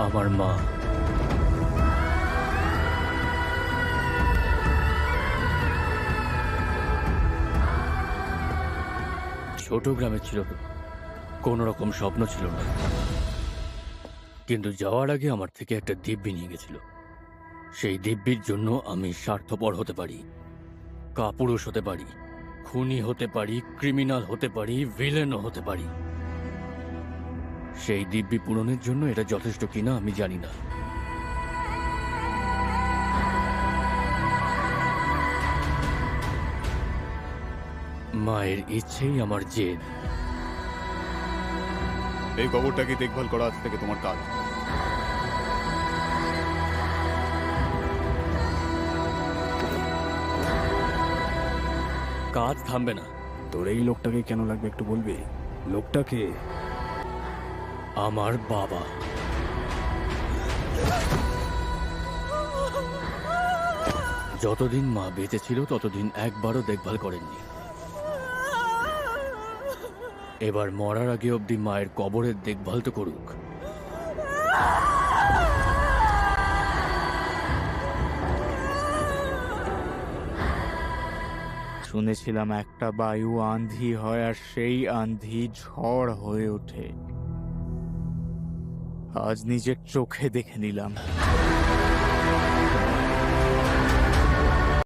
আমার মা। ছোট গ্রামে ছিল তো, কোনো রকম স্বপ্ন ছিল না, কিন্তু যাওয়ার আগে আমার থেকে একটা দিব্যি নিয়ে গেছিল। সেই দিব্যির জন্য আমি স্বার্থপর হতে পারি, কাপুরুষ হতে পারি, খুনি হতে পারি, ক্রিমিনাল হতে পারি, ভিলেনও হতে পারি। সেই দিব্যি পূরণের জন্য এটা যথেষ্ট কিনা আমি জানি না। মায়ের ইচ্ছেই আমার জেদ। এই কবরটাকে দেখভাল করা আজ থেকে তোমার কাজ। কাজ থামবে না। তোর এই লোকটাকে কেন লাগবে একটু বলবি? লোকটাকে আমার বাবা। যতদিন মা বেঁচে ছিল ততদিন একবারও দেখভাল করেননি। এবার মরার আগে অবধি মায়ের কবরের দেখভাল তো করুক। শুনেছিলাম একটা বায়ু আঁধি হয় আর সেই আঁধি ঝড় হয়ে ওঠে। আজ নিজের চোখে দেখে নিলাম।